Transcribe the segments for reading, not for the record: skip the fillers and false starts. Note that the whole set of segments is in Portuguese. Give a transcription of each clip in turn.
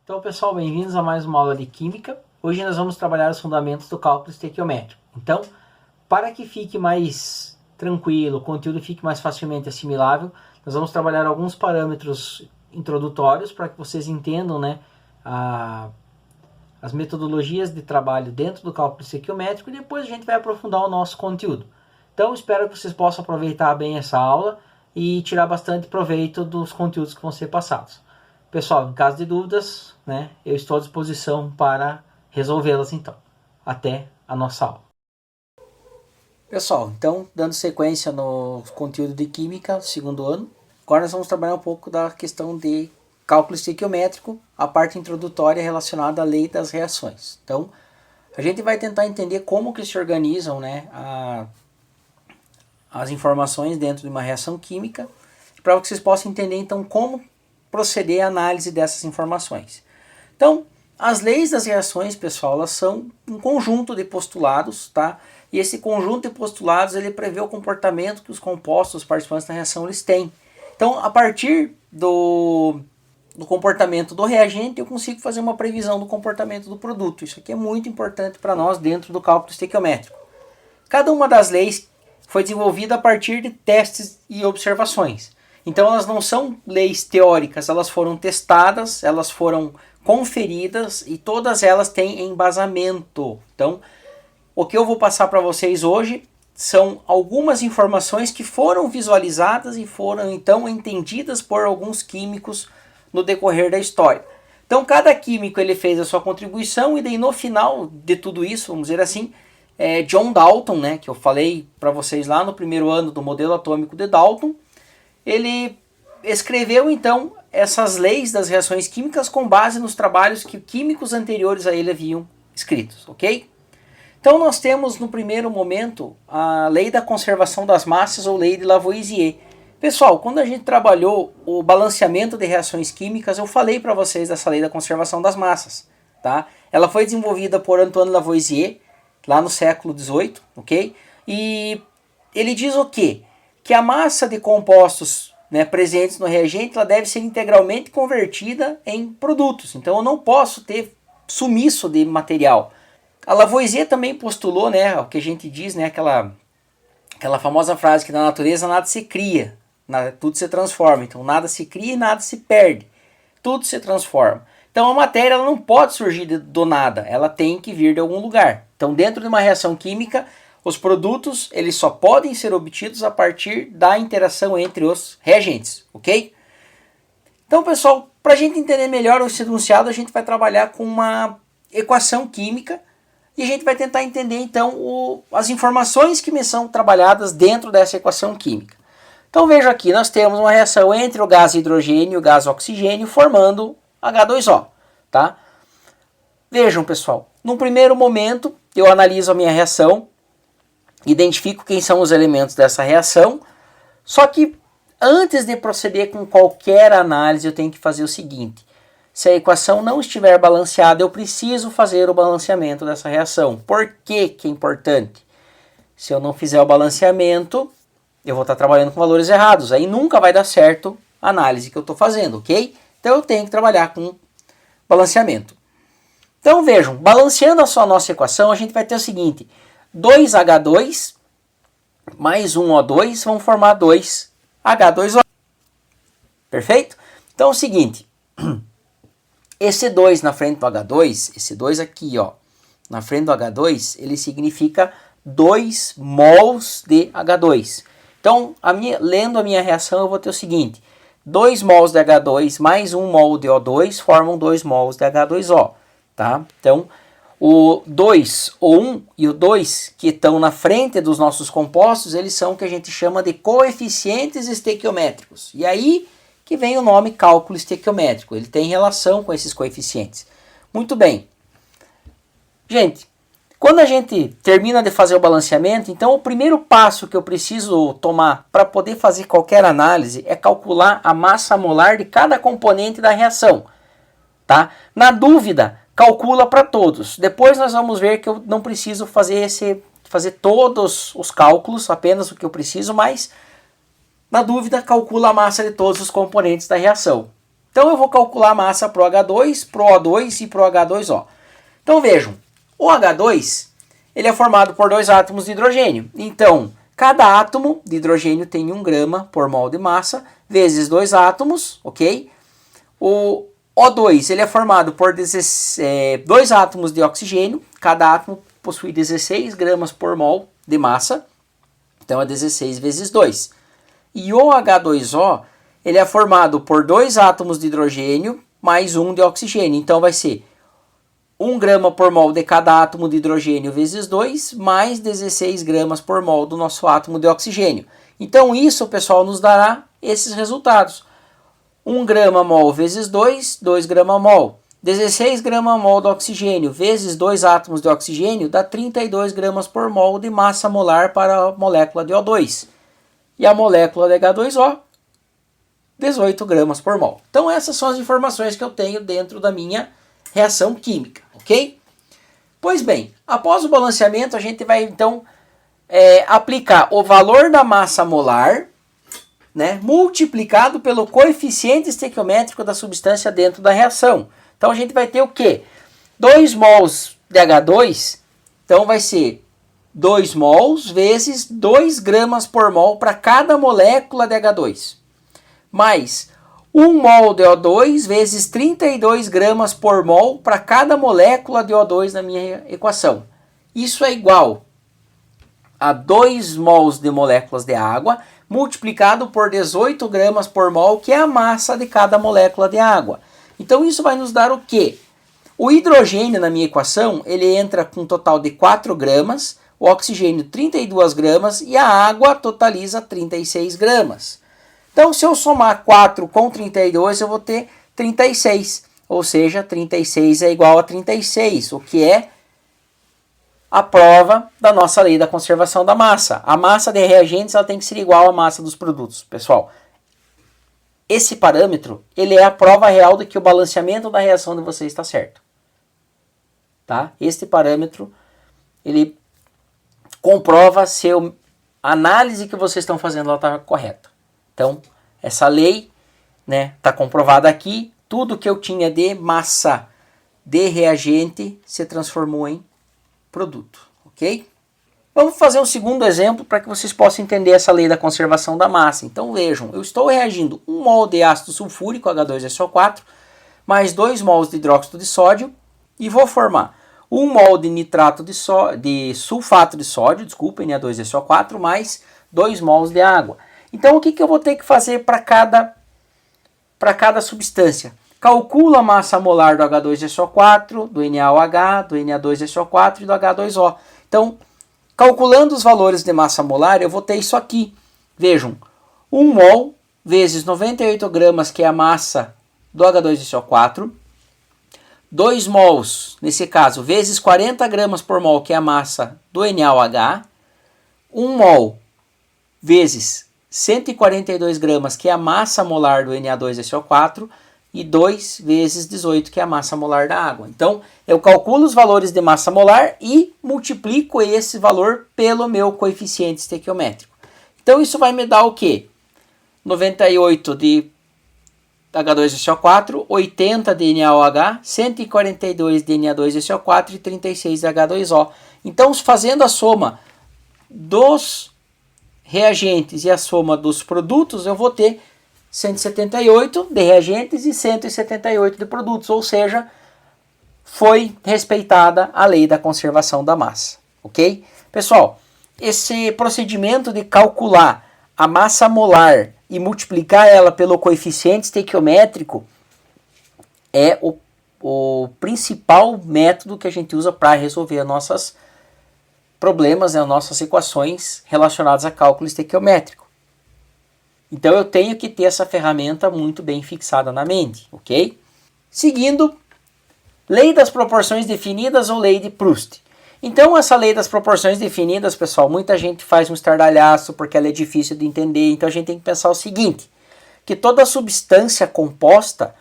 Então, pessoal, bem-vindos a mais uma aula de Química. Hoje nós vamos trabalhar os fundamentos do cálculo estequiométrico. Então, para que fique mais tranquilo, o conteúdo fique mais facilmente assimilável, nós vamos trabalhar alguns parâmetros introdutórios para que vocês entendam, as metodologias de trabalho dentro do cálculo estequiométrico, e depois a gente vai aprofundar o nosso conteúdo. Então, espero que vocês possam aproveitar bem essa aula e tirar bastante proveito dos conteúdos que vão ser passados. Pessoal, em caso de dúvidas, eu estou à disposição para resolvê-las então. Até a nossa aula. Pessoal, então, dando sequência no conteúdo de Química, segundo ano, agora nós vamos trabalhar um pouco da questão de cálculo estequiométrico, a parte introdutória relacionada à lei das reações. Então, a gente vai tentar entender como que se organizam as informações dentro de uma reação química, para que vocês possam entender então como proceder à análise dessas informações. Então, as leis das reações, pessoal, elas são um conjunto de postulados, tá? E esse conjunto de postulados, ele prevê o comportamento que os compostos, os participantes da reação, eles têm. Então, a partir do comportamento do reagente, eu consigo fazer uma previsão do comportamento do produto. Isso aqui é muito importante para nós dentro do cálculo estequiométrico. Cada uma das leis foi desenvolvida a partir de testes e observações. Então elas não são leis teóricas, elas foram testadas, elas foram conferidas e todas elas têm embasamento. Então, o que eu vou passar para vocês hoje são algumas informações que foram visualizadas e foram então entendidas por alguns químicos no decorrer da história. Então cada químico ele fez a sua contribuição e daí no final de tudo isso, vamos dizer assim, John Dalton, que eu falei para vocês lá no primeiro ano do modelo atômico de Dalton, ele escreveu então essas leis das reações químicas com base nos trabalhos que químicos anteriores a ele haviam escritos, ok? Então nós temos no primeiro momento a lei da conservação das massas ou lei de Lavoisier. Pessoal, quando a gente trabalhou o balanceamento de reações químicas, eu falei para vocês dessa lei da conservação das massas, tá? Ela foi desenvolvida por Antoine Lavoisier lá no século XVIII, ok? E ele diz o quê? Que a massa de compostos presentes no reagente ela deve ser integralmente convertida em produtos. Então eu não posso ter sumiço de material. A Lavoisier também postulou, o que a gente diz, aquela famosa frase que na natureza nada se cria, tudo se transforma. Então nada se cria e nada se perde, tudo se transforma. Então a matéria ela não pode surgir do nada, ela tem que vir de algum lugar. Então dentro de uma reação química, os produtos eles só podem ser obtidos a partir da interação entre os reagentes, ok? Então, pessoal, para a gente entender melhor esse enunciado, a gente vai trabalhar com uma equação química e a gente vai tentar entender, então, as informações que me são trabalhadas dentro dessa equação química. Então, veja aqui, nós temos uma reação entre o gás hidrogênio e o gás oxigênio formando H2O, tá? Vejam, pessoal, num primeiro momento, eu analiso a minha reação, identifico quem são os elementos dessa reação, só que antes de proceder com qualquer análise eu tenho que fazer o seguinte: se a equação não estiver balanceada, eu preciso fazer o balanceamento dessa reação. Por que é importante? Se eu não fizer o balanceamento, eu vou estar trabalhando com valores errados, aí nunca vai dar certo a análise que eu estou fazendo, ok? Então eu tenho que trabalhar com balanceamento. Então vejam, balanceando a nossa equação, a gente vai ter o seguinte: 2H2 mais 1O2 vão formar 2H2O. Perfeito? Então é o seguinte, esse 2 na frente do H2, esse 2 aqui, na frente do H2, ele significa 2 mols de H2. Então, lendo a minha reação, eu vou ter o seguinte: 2 mols de H2 mais 1 mol de O2 formam 2 mols de H2O. Tá? Então, o 2, o 1 e o 2 que estão na frente dos nossos compostos, eles são o que a gente chama de coeficientes estequiométricos. E aí que vem o nome cálculo estequiométrico. Ele tem relação com esses coeficientes. Muito bem. Gente, quando a gente termina de fazer o balanceamento, então o primeiro passo que eu preciso tomar para poder fazer qualquer análise é calcular a massa molar de cada componente da reação. Tá? Na dúvida, calcula para todos. Depois nós vamos ver que eu não preciso fazer todos os cálculos, apenas o que eu preciso, mas na dúvida calcula a massa de todos os componentes da reação. Então eu vou calcular a massa para o H2, para o O2 e para o H2O. Então vejam, o H2 ele é formado por 2 átomos de hidrogênio. Então, cada átomo de hidrogênio tem 1 grama por mol de massa, vezes 2 átomos, ok? O O2 ele é formado por 2 átomos de oxigênio, cada átomo possui 16 gramas por mol de massa, então é 16 vezes 2. E o H2O ele é formado por 2 átomos de hidrogênio mais 1 de oxigênio, então vai ser 1 grama por mol de cada átomo de hidrogênio vezes 2, mais 16 gramas por mol do nosso átomo de oxigênio. Então isso, pessoal, nos dará esses resultados. 1 grama mol vezes 2, 2 grama mol. 16 grama mol do oxigênio vezes 2 átomos de oxigênio dá 32 gramas por mol de massa molar para a molécula de O2. E a molécula de H2O, 18 gramas por mol. Então essas são as informações que eu tenho dentro da minha reação química, ok? Pois bem, após o balanceamento a gente vai então aplicar o valor da massa molar, né, multiplicado pelo coeficiente estequiométrico da substância dentro da reação. Então a gente vai ter o quê? 2 mols de H2, então vai ser 2 mols vezes 2 gramas por mol para cada molécula de H2, mais 1 mol de O2 vezes 32 gramas por mol para cada molécula de O2 na minha equação. Isso é igual a 2 mols de moléculas de água multiplicado por 18 gramas por mol, que é a massa de cada molécula de água. Então isso vai nos dar o quê? O hidrogênio na minha equação, ele entra com um total de 4 gramas, o oxigênio 32 gramas e a água totaliza 36 gramas. Então, se eu somar 4 com 32, eu vou ter 36. Ou seja, 36 é igual a 36, o que é a prova da nossa lei da conservação da massa. A massa de reagentes ela tem que ser igual à massa dos produtos. Pessoal, esse parâmetro ele é a prova real de que o balanceamento da reação de vocês está certo. Tá? Este parâmetro ele comprova se a análise que vocês estão fazendo está correta. Então, essa lei está comprovada aqui. Tudo que eu tinha de massa de reagente se transformou em produto, ok? Vamos fazer um segundo exemplo para que vocês possam entender essa lei da conservação da massa. Então vejam, eu estou reagindo 1 mol de ácido sulfúrico, H2SO4, mais 2 mols de hidróxido de sódio e vou formar 1 mol de nitrato de sulfato de sódio, Na2SO4, mais 2 mols de água. Então, o que eu vou ter que fazer para cada substância? Calcula a massa molar do H2SO4, do NaOH, do Na2SO4 e do H2O. Então, calculando os valores de massa molar, eu vou ter isso aqui. Vejam, 1 mol vezes 98 gramas, que é a massa do H2SO4. 2 mols, nesse caso, vezes 40 gramas por mol, que é a massa do NaOH. 1 mol vezes 142 gramas, que é a massa molar do Na2SO4, e 2 vezes 18, que é a massa molar da água. Então, eu calculo os valores de massa molar e multiplico esse valor pelo meu coeficiente estequiométrico. Então, isso vai me dar o quê? 98 de H2SO4, 80 de NaOH, 142 de Na2SO4 e 36 de H2O. Então, fazendo a soma dos reagentes e a soma dos produtos, eu vou ter 178 de reagentes e 178 de produtos, ou seja, foi respeitada a lei da conservação da massa, ok? Pessoal, esse procedimento de calcular a massa molar e multiplicar ela pelo coeficiente estequiométrico é o principal método que a gente usa para resolver as nossas problemas, as nossas equações relacionadas a cálculo estequiométrico. Então eu tenho que ter essa ferramenta muito bem fixada na mente, ok? Seguindo, lei das proporções definidas ou lei de Proust. Então essa lei das proporções definidas, pessoal, muita gente faz um estardalhaço porque ela é difícil de entender, então a gente tem que pensar o seguinte, que toda substância composta,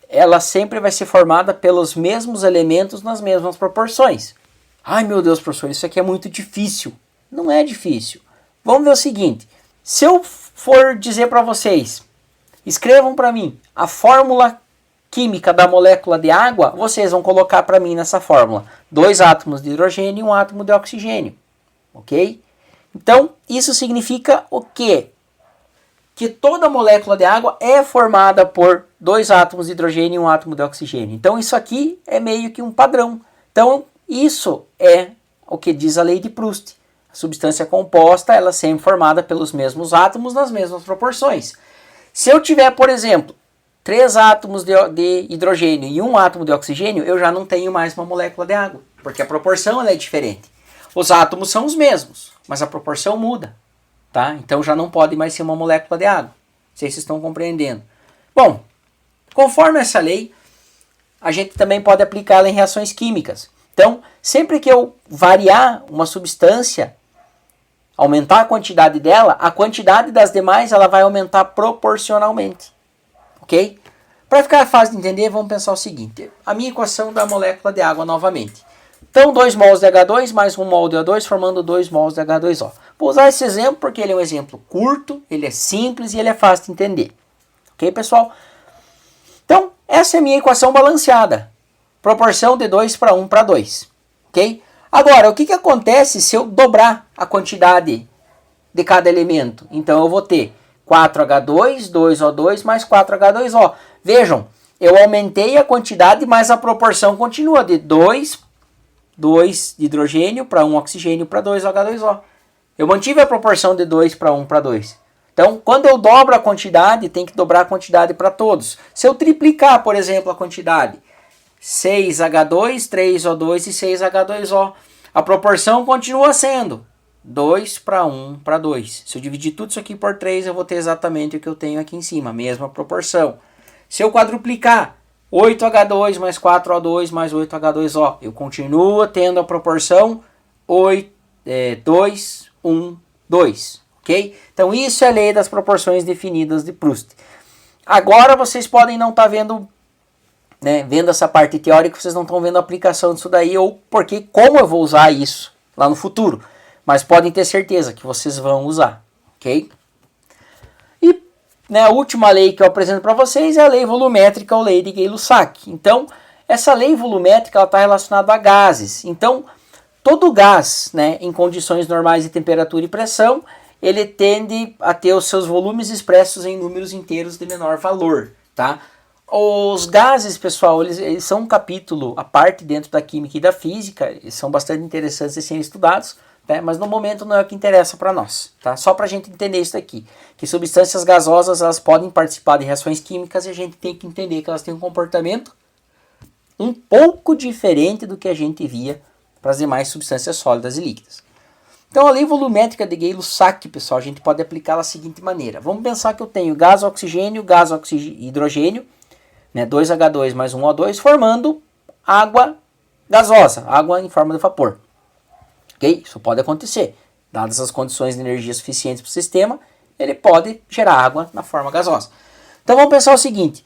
ela sempre vai ser formada pelos mesmos elementos nas mesmas proporções. Ai meu Deus, professor, isso aqui é muito difícil. Não é difícil. Vamos ver o seguinte, se eu for dizer para vocês, escrevam para mim a fórmula química da molécula de água, vocês vão colocar para mim nessa fórmula 2 átomos de hidrogênio e 1 átomo de oxigênio, ok? Então, isso significa o quê? Que toda molécula de água é formada por 2 átomos de hidrogênio e 1 átomo de oxigênio. Então, isso aqui é meio que um padrão. Então, isso é o que diz a lei de Proust. A substância composta, ela é sempre formada pelos mesmos átomos nas mesmas proporções. Se eu tiver, por exemplo, 3 átomos de hidrogênio e 1 átomo de oxigênio, eu já não tenho mais uma molécula de água, porque a proporção ela é diferente. Os átomos são os mesmos, mas a proporção muda, tá? Então já não pode mais ser uma molécula de água. Não sei se vocês estão compreendendo. Bom, conforme essa lei, a gente também pode aplicá-la em reações químicas. Então, sempre que eu variar uma substância, aumentar a quantidade dela, a quantidade das demais ela vai aumentar proporcionalmente. Ok? Para ficar fácil de entender, vamos pensar o seguinte. A minha equação da molécula de água novamente. Então, 2 mols de H2 mais 1 mol de O2 formando 2 mols de H2O. Vou usar esse exemplo porque ele é um exemplo curto, ele é simples e ele é fácil de entender. Ok, pessoal? Então, essa é a minha equação balanceada. Proporção de 2 para 1 para 2. Ok? Agora, o que acontece se eu dobrar a quantidade de cada elemento? Então, eu vou ter 4H2, 2O2 mais 4H2O. Vejam, eu aumentei a quantidade, mas a proporção continua de 2 de hidrogênio para 1 oxigênio para 2H2O. Eu mantive a proporção de 2 para 1 para 2. Então, quando eu dobro a quantidade, tem que dobrar a quantidade para todos. Se eu triplicar, por exemplo, a quantidade, 6H2, 3O2 e 6H2O, a proporção continua sendo 2 para 1 para 2. Se eu dividir tudo isso aqui por 3, eu vou ter exatamente o que eu tenho aqui em cima, a mesma proporção. Se eu quadruplicar 8H2 mais 4O2 mais 8H2O, eu continuo tendo a proporção 2, 1, 2. Ok? Então isso é a lei das proporções definidas de Proust. Agora vocês podem não estar vendo, vendo essa parte teórica, vocês não estão vendo a aplicação disso daí, ou porque como eu vou usar isso lá no futuro. Mas podem ter certeza que vocês vão usar, ok? E a última lei que eu apresento para vocês é a lei volumétrica ou lei de Gay-Lussac. Então, essa lei volumétrica está relacionada a gases. Então, todo gás, em condições normais de temperatura e pressão, ele tende a ter os seus volumes expressos em números inteiros de menor valor, tá? Os gases, pessoal, eles são um capítulo à parte dentro da química e da física, eles são bastante interessantes de serem estudados, mas no momento não é o que interessa para nós, tá? Só para a gente entender isso daqui, que substâncias gasosas elas podem participar de reações químicas e a gente tem que entender que elas têm um comportamento um pouco diferente do que a gente via para as demais substâncias sólidas e líquidas. Então a lei volumétrica de Gay-Lussac, pessoal, a gente pode aplicá-la da seguinte maneira. Vamos pensar que eu tenho gás oxigênio, hidrogênio, 2H2 mais 1O2, formando água gasosa, água em forma de vapor. Ok? Isso pode acontecer. Dadas as condições de energia suficientes para o sistema, ele pode gerar água na forma gasosa. Então vamos pensar o seguinte.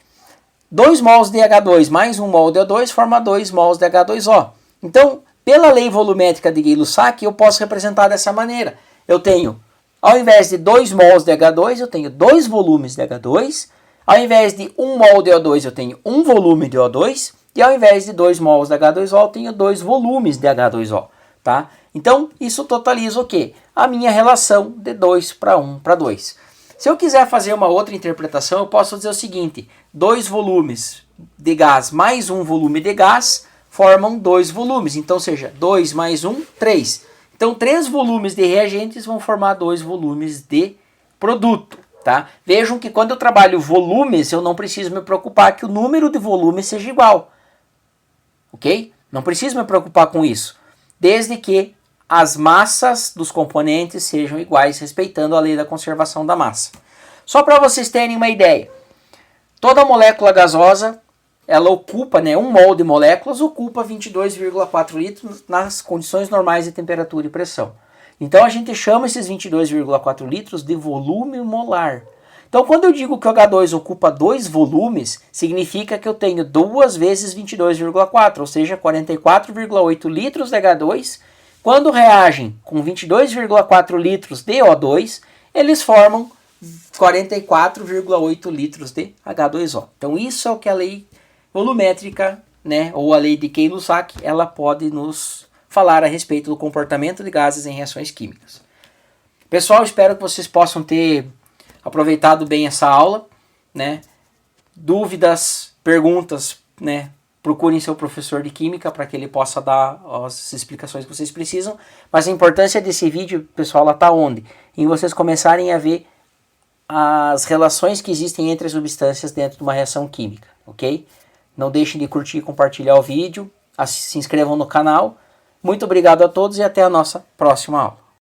2 mols de H2 mais 1 mol de O2 forma 2 mols de H2O. Então, pela lei volumétrica de Gay-Lussac, eu posso representar dessa maneira. Eu tenho, ao invés de 2 mols de H2, eu tenho 2 volumes de H2. Ao invés de 1 mol de O2, eu tenho 1 volume de O2. E ao invés de 2 mols de H2O, eu tenho 2 volumes de H2O. Tá? Então, isso totaliza o quê? A minha relação de 2 para 1 para 2. Se eu quiser fazer uma outra interpretação, eu posso dizer o seguinte. 2 volumes de gás mais 1 volume de gás formam 2 volumes. Então, seja 2 mais 1, 3. Então, 3 volumes de reagentes vão formar 2 volumes de produto. Tá? Vejam que quando eu trabalho volumes, eu não preciso me preocupar que o número de volumes seja igual. Ok? Não preciso me preocupar com isso. Desde que as massas dos componentes sejam iguais, respeitando a lei da conservação da massa. Só para vocês terem uma ideia, toda molécula gasosa, ela ocupa, 1 mol de moléculas ocupa 22,4 litros nas condições normais de temperatura e pressão. Então a gente chama esses 22,4 litros de volume molar. Então quando eu digo que o H2 ocupa 2 volumes, significa que eu tenho 2 vezes 22,4, ou seja, 44,8 litros de H2. Quando reagem com 22,4 litros de O2, eles formam 44,8 litros de H2O. Então isso é o que a lei volumétrica, né, ou a lei de Kay-Lussac, ela pode nos falar a respeito do comportamento de gases em reações químicas. Pessoal, espero que vocês possam ter aproveitado bem essa aula, né? Dúvidas, perguntas, né? Procurem seu professor de química para que ele possa dar as explicações que vocês precisam. Mas a importância desse vídeo, pessoal, ela está onde? Em vocês começarem a ver as relações que existem entre as substâncias dentro de uma reação química, ok? Não deixem de curtir e compartilhar o vídeo, se inscrevam no canal. Muito obrigado a todos e até a nossa próxima aula.